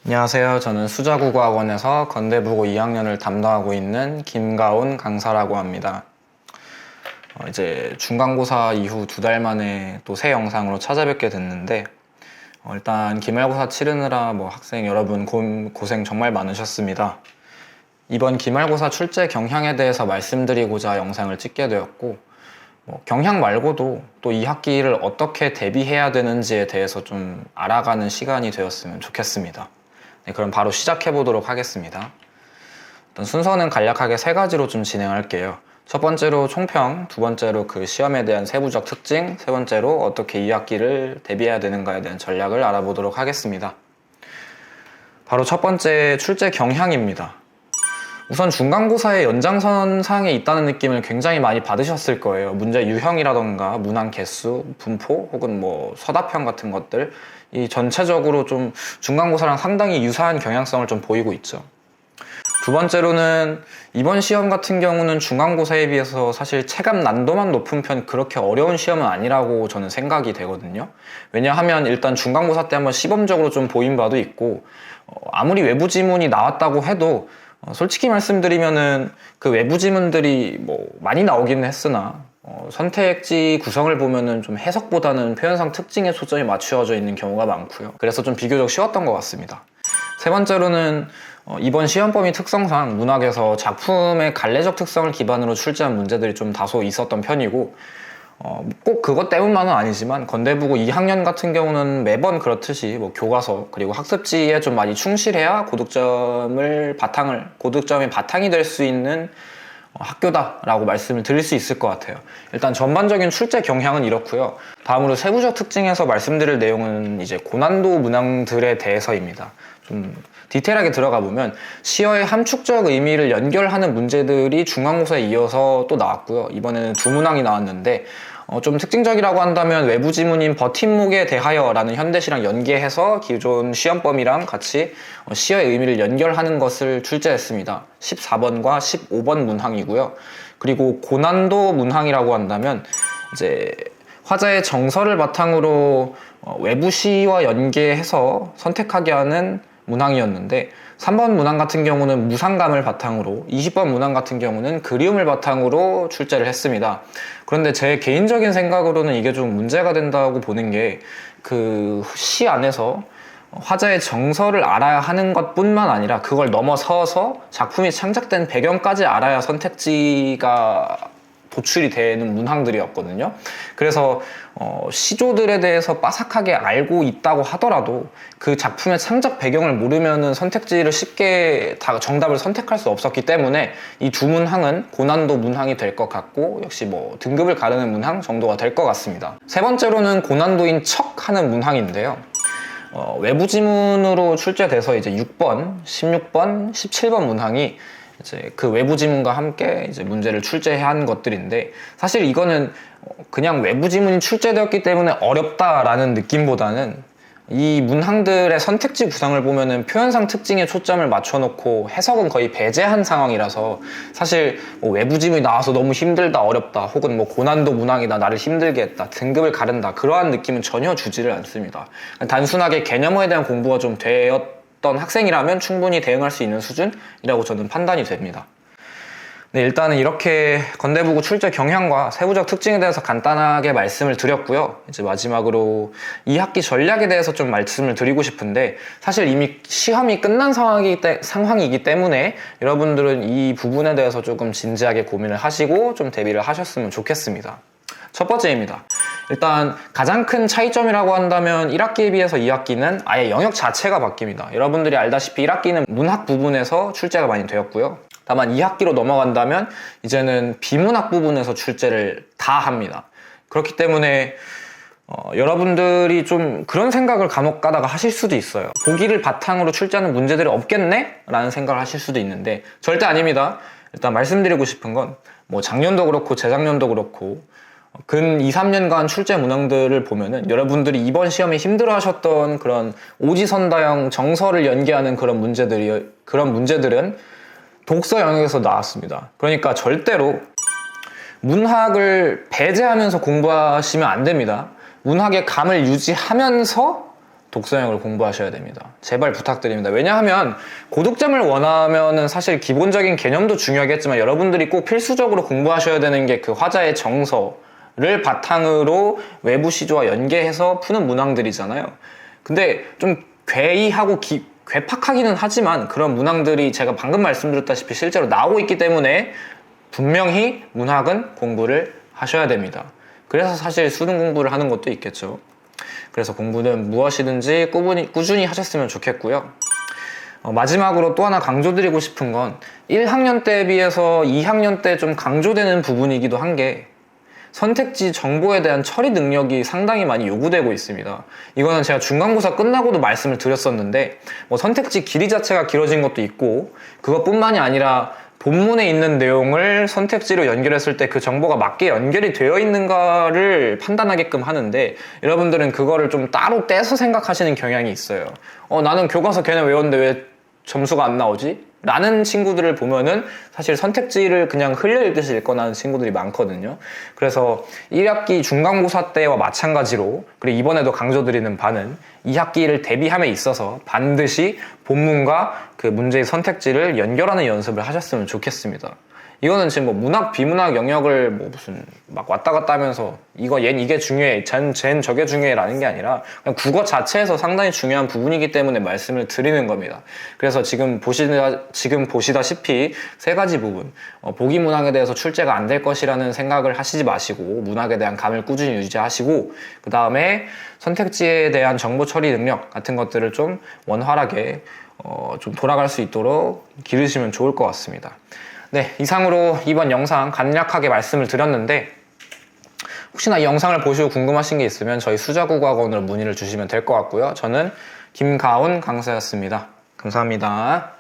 안녕하세요. 저는 수자국어학원에서 건대부고 2학년을 담당하고 있는 김가온 강사라고 합니다. 이제 중간고사 이후 2달 만에 또 새 영상으로 찾아뵙게 됐는데 일단 기말고사 치르느라 학생 여러분 고생 정말 많으셨습니다. 이번 기말고사 출제 경향에 대해서 말씀드리고자 영상을 찍게 되었고 경향 말고도 또 이 학기를 어떻게 대비해야 되는지에 대해서 좀 알아가는 시간이 되었으면 좋겠습니다. 네, 그럼 바로 시작해 보도록 하겠습니다. 일단 순서는 간략하게 3가지로 좀 진행할게요. 첫 번째로 총평, 두 번째로 그 시험에 대한 세부적 특징, 세 번째로 어떻게 이 학기를 대비해야 되는가에 대한 전략을 알아보도록 하겠습니다. 바로 첫 번째 출제 경향입니다. 우선 중간고사의 연장선상에 있다는 느낌을 굉장히 많이 받으셨을 거예요. 문제 유형이라던가 문항 개수, 분포 혹은 서답형 같은 것들, 이 전체적으로 좀 중간고사랑 상당히 유사한 경향성을 좀 보이고 있죠. 두 번째로는 이번 시험 같은 경우는 중간고사에 비해서 사실 체감 난도만 높은 편, 그렇게 어려운 시험은 아니라고 저는 생각이 되거든요. 왜냐하면 일단 중간고사 때 한번 시범적으로 좀 보인 바도 있고, 아무리 외부 지문이 나왔다고 해도 솔직히 말씀드리면은 그 외부 지문들이 많이 나오기는 했으나 선택지 구성을 보면은 좀 해석보다는 표현상 특징에 초점이 맞추어져 있는 경우가 많고요. 그래서 좀 비교적 쉬웠던 것 같습니다. 세 번째로는 이번 시험 범위 특성상 문학에서 작품의 갈래적 특성을 기반으로 출제한 문제들이 좀 다소 있었던 편이고, 꼭 그것 때문만은 아니지만 건대부고 2학년 같은 경우는 매번 그렇듯이 교과서 그리고 학습지에 좀 많이 충실해야 고득점의 바탕이 될 수 있는 학교다라고 말씀을 드릴 수 있을 것 같아요. 일단 전반적인 출제 경향은 이렇고요. 다음으로 세부적 특징에서 말씀드릴 내용은 이제 고난도 문항들에 대해서입니다. 좀 디테일하게 들어가 보면 시어의 함축적 의미를 연결하는 문제들이 중간고사에 이어서 또 나왔고요. 이번에는 2문항이 나왔는데 좀 특징적이라고 한다면 외부 지문인 버팀목에 대하여 라는 현대시랑 연계해서 기존 시험 범위랑 같이 시어의 의미를 연결하는 것을 출제했습니다. 14번과 15번 문항이고요. 그리고 고난도 문항이라고 한다면 이제 화자의 정서를 바탕으로 외부 시와 연계해서 선택하게 하는 문항이었는데, 3번 문항 같은 경우는 무상감을 바탕으로, 20번 문항 같은 경우는 그리움을 바탕으로 출제를 했습니다. 그런데 제 개인적인 생각으로는 이게 좀 문제가 된다고 보는 게, 그 시 안에서 화자의 정서를 알아야 하는 것뿐만 아니라 그걸 넘어서서 작품이 창작된 배경까지 알아야 선택지가 도출이 되는 문항들이었거든요. 그래서 시조들에 대해서 빠삭하게 알고 있다고 하더라도 그 작품의 창작 배경을 모르면은 선택지를 쉽게 다 정답을 선택할 수 없었기 때문에 이 2문항은 고난도 문항이 될 것 같고, 역시 등급을 가르는 문항 정도가 될 것 같습니다. 세 번째로는 고난도인 척 하는 문항인데요. 외부 지문으로 출제돼서 이제 6번, 16번, 17번 문항이 이제 그 외부 지문과 함께 이제 문제를 출제한 것들인데, 사실 이거는 그냥 외부 지문이 출제되었기 때문에 어렵다라는 느낌보다는 이 문항들의 선택지 구성을 보면은 표현상 특징에 초점을 맞춰놓고 해석은 거의 배제한 상황이라서, 사실 외부 지문이 나와서 너무 힘들다, 어렵다, 혹은 고난도 문항이다, 나를 힘들게 했다, 등급을 가른다, 그러한 느낌은 전혀 주지를 않습니다. 단순하게 개념어에 대한 공부가 좀 되었던 학생이라면 충분히 대응할 수 있는 수준이라고 저는 판단이 됩니다. 네, 일단은 이렇게 건대부고 출제 경향과 세부적 특징에 대해서 간단하게 말씀을 드렸고요. 이제 마지막으로 2학기 전략에 대해서 좀 말씀을 드리고 싶은데, 사실 이미 시험이 끝난 상황이기 때문에 여러분들은 이 부분에 대해서 조금 진지하게 고민을 하시고 좀 대비를 하셨으면 좋겠습니다. 첫 번째입니다. 일단 가장 큰 차이점이라고 한다면 1학기에 비해서 2학기는 아예 영역 자체가 바뀝니다. 여러분들이 알다시피 1학기는 문학 부분에서 출제가 많이 되었고요. 다만 2학기로 넘어간다면 이제는 비문학 부분에서 출제를 다 합니다. 그렇기 때문에 여러분들이 좀 그런 생각을 간혹 가다가 하실 수도 있어요. 보기를 바탕으로 출제하는 문제들이 없겠네? 라는 생각을 하실 수도 있는데, 절대 아닙니다. 일단 말씀드리고 싶은 건 작년도 그렇고 재작년도 그렇고 근 2, 3년간 출제 문항들을 보면은 여러분들이 이번 시험에 힘들어 하셨던 그런 오지선다형 정서를 연계하는 그런 문제들은 독서 영역에서 나왔습니다. 그러니까 절대로 문학을 배제하면서 공부하시면 안 됩니다. 문학의 감을 유지하면서 독서 영역을 공부하셔야 됩니다. 제발 부탁드립니다. 왜냐하면 고득점을 원하면은 사실 기본적인 개념도 중요하겠지만 여러분들이 꼭 필수적으로 공부하셔야 되는 게 그 화자의 정서를 바탕으로 외부 시조와 연계해서 푸는 문항들이잖아요. 근데 좀 괴이하고 괴팍하기는 하지만 그런 문항들이 제가 방금 말씀드렸다시피 실제로 나오고 있기 때문에 분명히 문학은 공부를 하셔야 됩니다. 그래서 사실 수능 공부를 하는 것도 있겠죠. 그래서 공부는 무엇이든지 꾸준히 하셨으면 좋겠고요. 마지막으로 또 하나 강조드리고 싶은 건 1학년 때에 비해서 2학년 때 좀 강조되는 부분이기도 한 게 선택지 정보에 대한 처리 능력이 상당히 많이 요구되고 있습니다. 이거는 제가 중간고사 끝나고도 말씀을 드렸었는데 선택지 길이 자체가 길어진 것도 있고 그것뿐만이 아니라 본문에 있는 내용을 선택지로 연결했을 때 그 정보가 맞게 연결이 되어 있는가를 판단하게끔 하는데 여러분들은 그거를 좀 따로 떼서 생각하시는 경향이 있어요. 나는 교과서 걔네 외웠는데 왜 점수가 안 나오지? 라는 친구들을 보면은 사실 선택지를 그냥 흘려 읽듯이 읽거나 하는 친구들이 많거든요. 그래서 1학기 중간고사 때와 마찬가지로 그리고 이번에도 강조드리는 바는 2학기를 대비함에 있어서 반드시 본문과 그 문제의 선택지를 연결하는 연습을 하셨으면 좋겠습니다. 이거는 지금 문학, 비문학 영역을 무슨 막 왔다 갔다 하면서 이게 중요해, 쟨 저게 중요해 라는 게 아니라 그냥 국어 자체에서 상당히 중요한 부분이기 때문에 말씀을 드리는 겁니다. 그래서 지금 보시다시피 세 가지 부분, 보기 문학에 대해서 출제가 안 될 것이라는 생각을 하시지 마시고 문학에 대한 감을 꾸준히 유지하시고 그 다음에 선택지에 대한 정보 처리 능력 같은 것들을 좀 원활하게 좀 돌아갈 수 있도록 기르시면 좋을 것 같습니다. 네, 이상으로 이번 영상 간략하게 말씀을 드렸는데 혹시나 이 영상을 보시고 궁금하신 게 있으면 저희 수자국어학원으로 문의를 주시면 될 것 같고요. 저는 김가온 강사였습니다. 감사합니다.